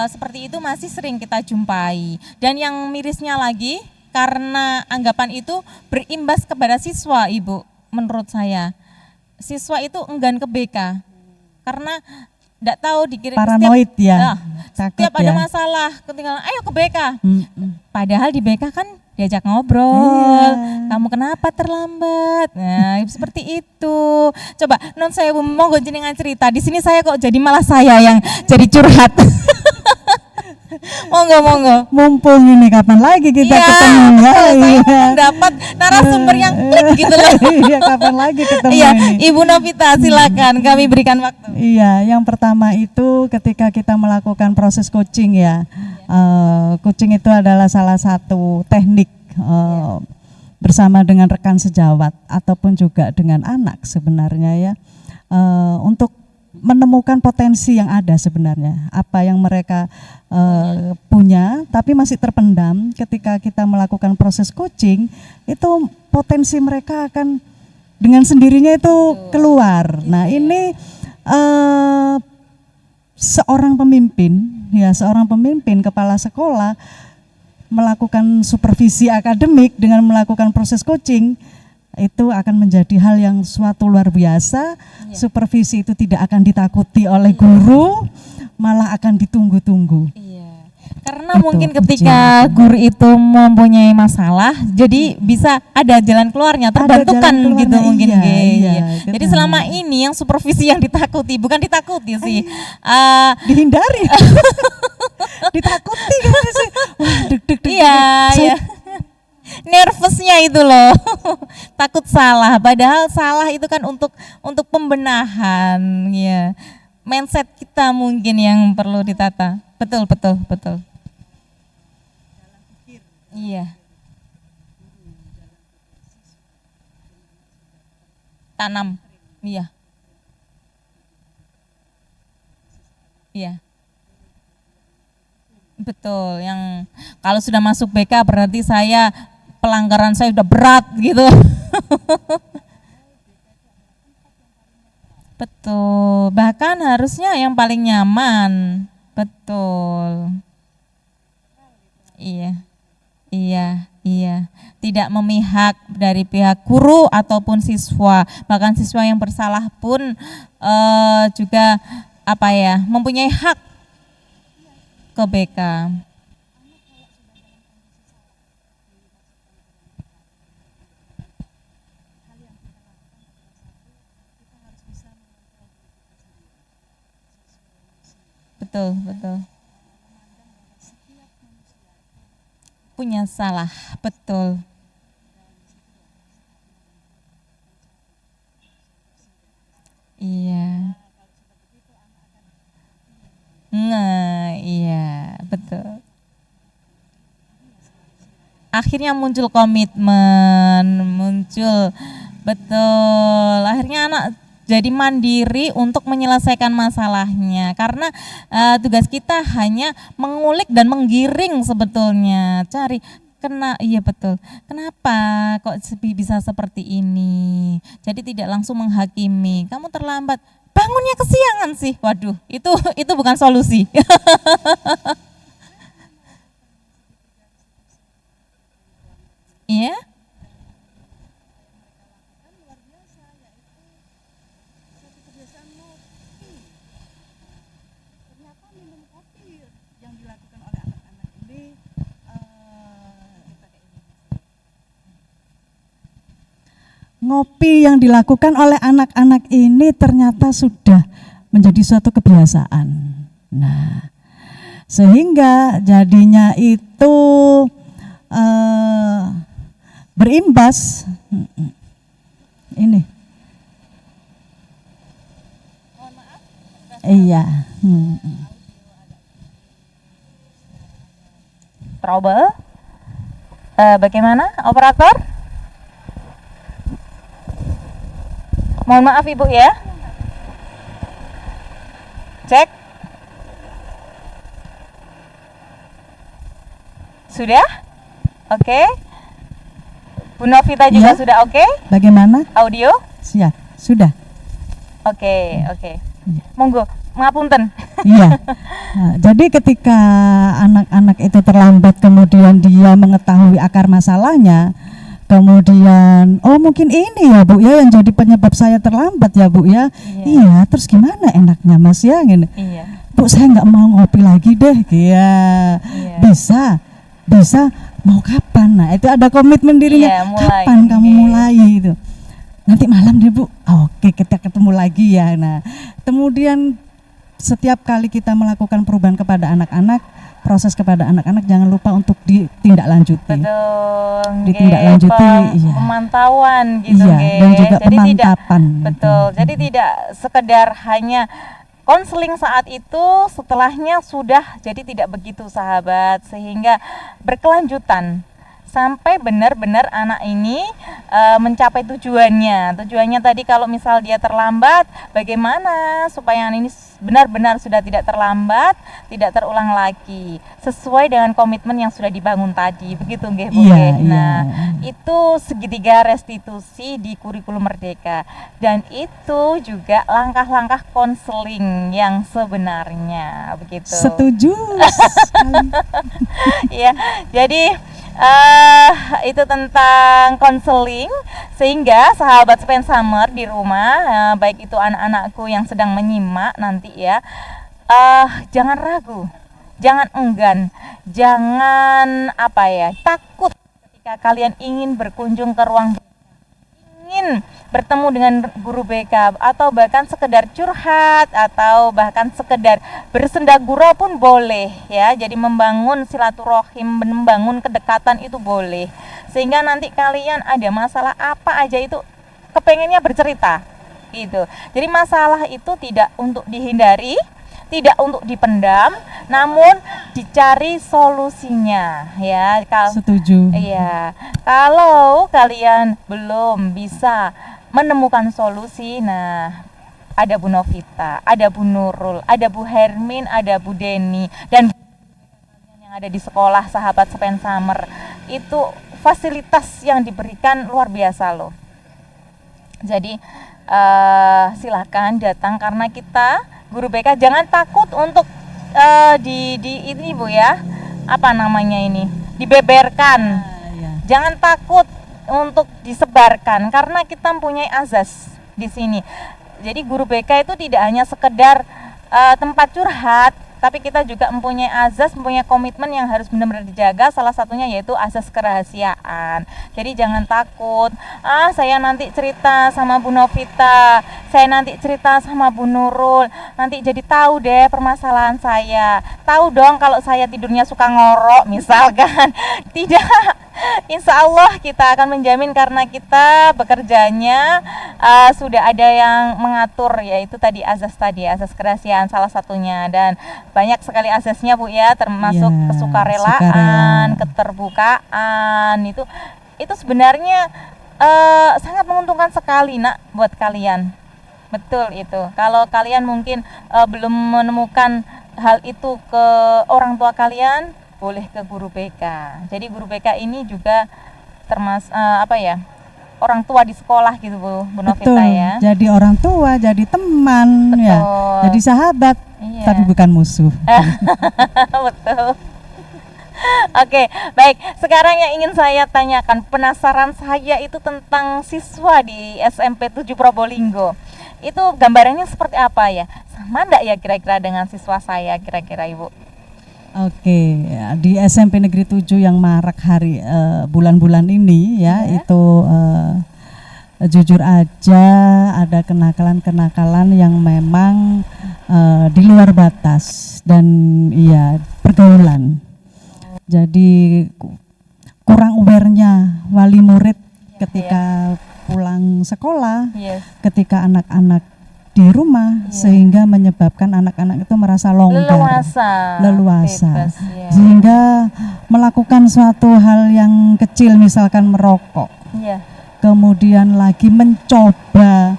seperti itu masih sering kita jumpai. Dan yang mirisnya lagi, karena anggapan itu berimbas kepada siswa Ibu, menurut saya. Siswa itu enggan ke BK karena tidak tahu dikira Paranoid ya, takut setiap ada ya. masalah ketinggalan, ayo ke BK. Mm-mm. Padahal di BK kan diajak ngobrol, Iya. kamu kenapa terlambat? Nah, seperti itu. Coba non saya monggo jenengan cerita. Di sini saya kok jadi malah saya yang jadi curhat. Monggo. Mumpung ini kapan lagi kita ketemu ya? betul, saya Iya. mendapat narasumber yang klik gitu loh. Iya, kapan lagi ketemu Iya, ini? Ibu Novita silakan, kami berikan waktu. Iya, yang pertama itu ketika kita melakukan proses coaching ya. Coaching itu adalah salah satu teknik bersama dengan rekan sejawat ataupun juga dengan anak sebenarnya ya, untuk menemukan potensi yang ada sebenarnya, apa yang mereka punya tapi masih terpendam. Ketika kita melakukan proses coaching, itu potensi mereka akan dengan sendirinya itu keluar. Nah ini seorang pemimpin kepala sekolah melakukan supervisi akademik dengan melakukan proses coaching, itu akan menjadi hal yang suatu luar biasa. Supervisi itu tidak akan ditakuti oleh guru, malah akan ditunggu-tunggu. Karena Itu mungkin ketika guru itu mempunyai masalah, jadi bisa ada jalan keluarnya, terbantukan jalan keluarnya, gitu mungkin. iya, Jadi benar. selama ini yang supervisi yang ditakuti, bukan ditakuti sih, Dihindari. Ditakuti kan sih. Wah, deg-deg. iya, iya. Nervousnya itu loh, takut salah. Padahal salah itu kan untuk pembenahan, ya. Mindset kita mungkin yang perlu ditata. Betul, betul, betul. Iya. Tanam, iya. Iya. Betul, yang kalau sudah masuk BK berarti pelanggaran saya udah berat gitu. Betul, bahkan harusnya yang paling nyaman. Betul. Iya. Iya, iya. Tidak memihak dari pihak guru ataupun siswa. Bahkan siswa yang bersalah pun juga mempunyai hak ke BK. Betul, betul. Punya salah, betul. Iya. Nah, iya, betul. Akhirnya muncul komitmen, betul. Akhirnya anak jadi mandiri untuk menyelesaikan masalahnya, karena tugas kita hanya mengulik dan menggiring sebetulnya, iya betul, kenapa kok bisa seperti ini, jadi tidak langsung menghakimi, kamu terlambat, bangunnya kesiangan sih, waduh, itu bukan solusi. Iya. Ngopi yang dilakukan oleh anak-anak ini ternyata sudah menjadi suatu kebiasaan. Nah, sehingga jadinya itu berimbas. Ini. Iya. Trouble. Bagaimana operator? Mohon maaf Ibu ya. Cek. Sudah? Oke. Bu Novita juga Ya. sudah oke? Bagaimana? Audio? Siap, sudah. Oke. Monggo, ngapunten. Iya. Nah, jadi ketika anak-anak itu terlambat, kemudian dia mengetahui akar masalahnya, kemudian oh mungkin ini ya Bu ya yang jadi penyebab saya terlambat ya Bu ya. Iya, terus gimana enaknya Mas ya gini. Iya. Bu saya nggak mau ngopi lagi deh. Iya. Bisa mau kapan? Nah, itu ada komitmen dirinya. Iya, mulai. Kapan kamu Oke. mulai itu? Nanti malam deh Bu. Oke, kita ketemu lagi ya. Nah, kemudian setiap kali kita melakukan perubahan kepada anak-anak, proses kepada anak-anak jangan lupa untuk ditindaklanjuti. Betul. Ditindaklanjuti, iya. Pemantauan gitu, Iya, dan juga Jadi pemantapan. betul. Jadi tidak sekedar hanya konseling saat itu, setelahnya sudah jadi tidak begitu sahabat, sehingga berkelanjutan sampai benar-benar anak ini mencapai tujuannya. Tujuannya tadi kalau misal dia terlambat, bagaimana supaya anak ini benar-benar sudah tidak terlambat, tidak terulang lagi, sesuai dengan komitmen yang sudah dibangun tadi. Begitu nggih Bu? Iya, Nah, iya. itu segitiga restitusi di kurikulum Merdeka, dan itu juga langkah-langkah konseling yang sebenarnya begitu. Setuju sekali. Ya, jadi itu tentang konseling, sehingga sahabat Spend Summer di rumah, baik itu anak-anakku yang sedang menyimak nanti ya, jangan ragu, jangan enggan, jangan takut ketika kalian ingin berkunjung ke ruang, ingin bertemu dengan guru BK, atau bahkan sekedar curhat, atau bahkan sekedar bersenda gurau pun boleh ya. Jadi membangun silaturahim, membangun kedekatan itu boleh, sehingga nanti kalian ada masalah apa aja itu kepengennya bercerita gitu. Jadi masalah itu tidak untuk dihindari, tidak untuk dipendam, namun dicari solusinya ya. Setuju. Iya, kalau kalian belum bisa menemukan solusi, nah ada Bu Novita, ada Bu Nurul, ada Bu Hermin, ada Bu Deni, dan yang ada di sekolah sahabat Spend Summer. Itu fasilitas yang diberikan luar biasa loh. Jadi silakan datang, karena kita guru BK jangan takut untuk ini Bu ya, apa namanya ini, dibeberkan. Iya. Jangan takut untuk disebarkan, karena kita mempunyai azas di sini. Jadi guru BK itu tidak hanya sekedar tempat curhat, tapi kita juga mempunyai azas, mempunyai komitmen yang harus benar-benar dijaga. Salah satunya yaitu azas kerahasiaan. Jadi jangan takut, saya nanti cerita sama Bu Novita, saya nanti cerita sama Bu Nurul, nanti jadi tahu deh permasalahan saya, tahu dong kalau saya tidurnya suka ngorok misalkan. Tidak, insya Allah kita akan menjamin, karena kita bekerjanya sudah ada yang mengatur, yaitu tadi azas kerahasiaan salah satunya, dan banyak sekali azasnya Bu ya, termasuk Ya, kesukarelaan, sukarela. keterbukaan. Itu sebenarnya sangat menguntungkan sekali nak buat kalian. Betul itu. Kalau kalian mungkin belum menemukan hal itu ke orang tua kalian, boleh ke guru BK. Jadi guru BK ini juga orang tua di sekolah gitu Bu Novita Betul. ya. Jadi orang tua, jadi teman, ya, Betul. jadi sahabat, Iya. tapi bukan musuh. Betul. Oke, baik. Sekarang yang ingin saya tanyakan, penasaran saya itu tentang siswa di SMP 7 Probolinggo. Itu gambarannya seperti apa ya? Sama enggak ya kira-kira dengan siswa saya kira-kira Ibu? Oke, ya, di SMP Negeri 7 yang marak bulan-bulan ini ya, Iya. itu jujur aja ada kenakalan-kenakalan yang memang di luar batas, dan iya, pergaulan. Jadi kurang aware-nya wali murid ketika pulang sekolah, Yes. ketika anak-anak di rumah, Iya. sehingga menyebabkan anak-anak itu merasa longgar, leluasa, Bebas, ya. sehingga melakukan suatu hal yang kecil, misalkan merokok, Iya. kemudian lagi mencoba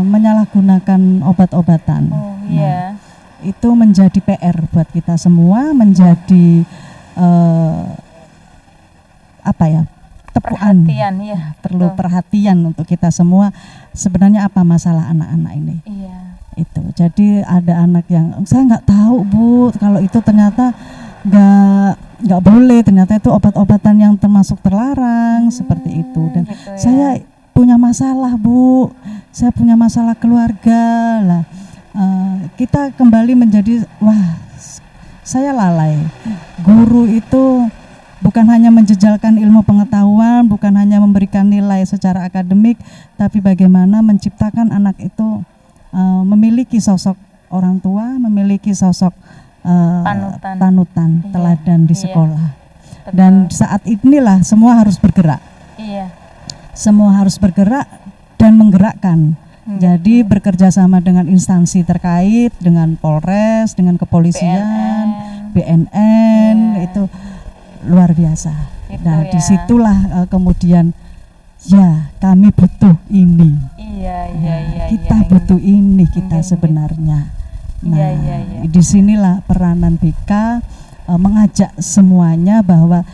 menyalahgunakan obat-obatan. Oh iya. Itu menjadi PR buat kita semua, menjadi tepuan, Perhatian ya. perlu betul. perhatian untuk kita semua. Sebenarnya apa masalah anak-anak ini? Iya. Itu jadi ada anak yang saya nggak tahu Bu, kalau itu ternyata nggak boleh, ternyata itu obat-obatan yang termasuk terlarang, seperti itu. Dan gitu ya. saya punya masalah Bu, saya punya masalah keluarga lah. Kita kembali menjadi saya lalai. Guru itu bukan hanya menjejalkan ilmu pengetahuan, bukan hanya memberikan nilai secara akademik, tapi bagaimana menciptakan anak itu memiliki sosok orang tua, memiliki sosok panutan, Iya, teladan di iya. sekolah. Betul. Dan saat inilah semua harus bergerak. Iya. Semua harus bergerak dan menggerakkan. Jadi Gitu. bekerja sama dengan instansi terkait, dengan Polres, dengan kepolisian, BNN, Iya. itu luar biasa. Gitu Nah, ya. disitulah kemudian ya kami butuh ini. Iya, iya, Nah, iya. kita iya. butuh ini kita Iya, iya. sebenarnya. Nah, Iya, iya, iya. disinilah peranan BK mengajak semuanya bahwa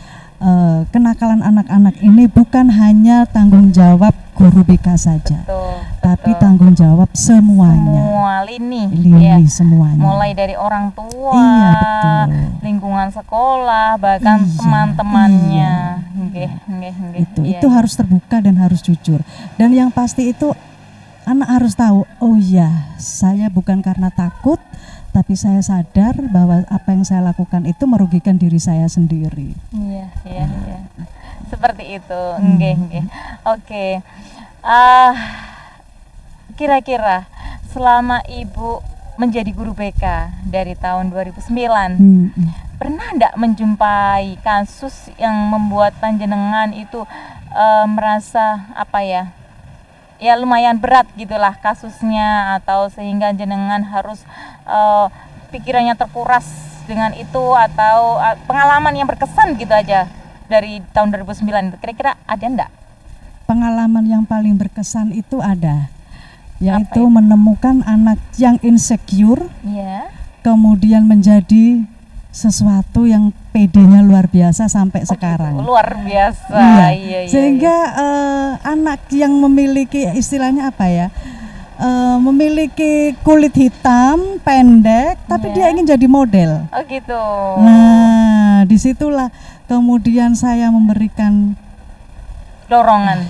kenakalan anak-anak ini bukan hanya tanggung jawab guru BK saja, Betul, tapi betul. tanggung jawab semuanya, Semua lini, lini ya. semuanya. Mulai dari orang tua, Iya, betul. lingkungan sekolah, bahkan Iya, teman-temannya. iya. Nggih, nggih, nggih. Itu harus terbuka dan harus jujur. Dan yang pasti itu anak harus tahu, oh ya, saya bukan karena takut, tapi saya sadar bahwa apa yang saya lakukan itu merugikan diri saya sendiri. Iya, iya, iya. Seperti itu. Nggih, nggih. Oke. Kira-kira selama Ibu menjadi guru BK dari tahun 2009, pernah enggak menjumpai kasus yang membuat panjenengan itu merasa apa ya? Ya lumayan berat gitulah kasusnya, atau sehingga jenengan harus pikirannya terkuras dengan itu, atau pengalaman yang berkesan gitu aja dari tahun 2009 itu, kira-kira ada enggak? Pengalaman yang paling berkesan itu ada, yaitu itu? menemukan anak yang insecure, Iya. kemudian menjadi sesuatu yang PD-nya luar biasa sampai sekarang. Luar biasa. Iya. Iya, iya, Sehingga anak yang memiliki istilahnya apa ya, memiliki kulit hitam pendek, tapi Iya. dia ingin jadi model. Oh gitu. Nah, disitulah kemudian saya memberikan Dorongan.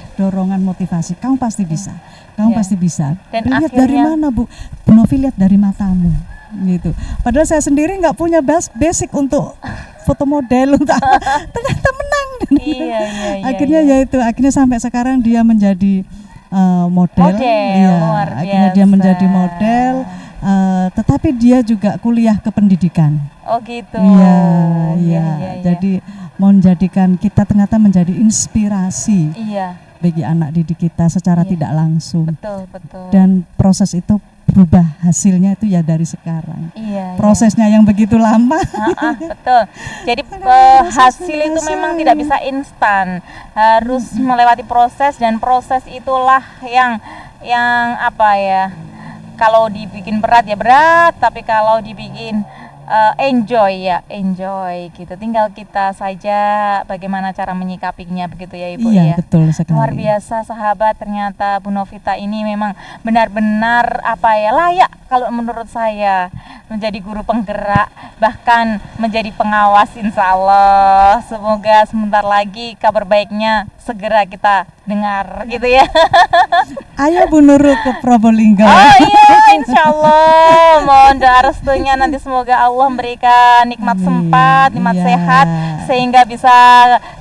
motivasi. Kamu pasti bisa, kamu Iya. pasti bisa. Dan Lihat dari akhirnya- mana, Bu? Bu Novi, lihat dari matamu, gitu. Padahal saya sendiri nggak punya basic untuk foto model, untuk apa. Ternyata menang. Iya, iya, iya. Akhirnya iya. ya itu, akhirnya sampai sekarang dia menjadi model. Model, luar akhirnya dia biasa. menjadi model. Tetapi dia juga kuliah kependidikan. Oh gitu. Iya, iya, iya. iya. Jadi menjadikan kita ternyata menjadi inspirasi Iya, bagi anak didik kita secara Iya. tidak langsung. betul, betul. Dan proses itu berubah hasilnya itu ya dari sekarang. Iya, Prosesnya yang begitu lama. betul. Jadi Proses hasil itu biasa. memang tidak bisa instan, harus melewati proses, dan proses itulah yang apa ya? Kalau dibikin berat ya berat, tapi kalau dibikin enjoy gitu. Tinggal kita saja bagaimana cara menyikapinya, begitu ya Ibu Iya, ya. betul sekali. Luar biasa sahabat, ternyata Bu Novita ini memang benar-benar apa ya, layak kalau menurut saya menjadi guru penggerak, bahkan menjadi pengawas, insya Allah. Semoga sebentar lagi kabar baiknya segera kita dengar gitu ya. Ayo Bu Nurul ke Probolinggo. Oh iya, insya Allah. Mohon doa restunya, nanti semoga Allah memberikan nikmat Amin. sempat, nikmat Iya. sehat, sehingga bisa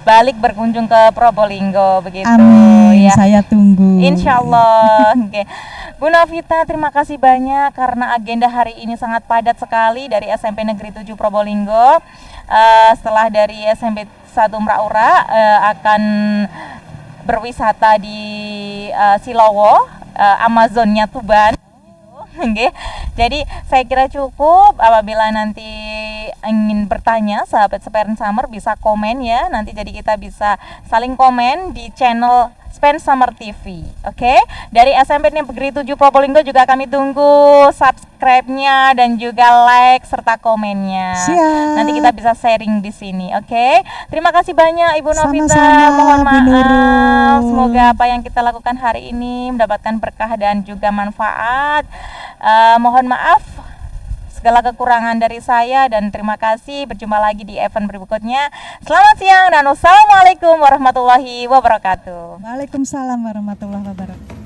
balik berkunjung ke Probolinggo begitu. Amin, Ya. saya tunggu. Insya Allah. Oke. Bu Novita, terima kasih banyak karena agenda hari ini sangat padat sekali dari SMP Negeri 7 Probolinggo. Setelah dari SMP 1 Mraura akan berwisata di Silowo, Amazonnya Tuban. Nggih. Jadi saya kira cukup. Apabila nanti ingin bertanya, sahabat Spen Summer bisa komen ya. Nanti jadi kita bisa saling komen di channel Spen Summer TV. Oke. Dari SMP Negeri 7 Probolinggo juga kami tunggu subscribe-nya dan juga like serta komennya. Siap. Nanti kita bisa sharing di sini. Oke. Terima kasih banyak Ibu Novita. Sama-sama, Mohon Bu maaf. Nurul. Semoga apa yang kita lakukan hari ini mendapatkan berkah dan juga manfaat. Mohon maaf segala kekurangan dari saya, dan terima kasih. Berjumpa lagi di event berikutnya. Selamat siang dan wassalamualaikum warahmatullahi wabarakatuh. Waalaikumsalam warahmatullahi wabarakatuh.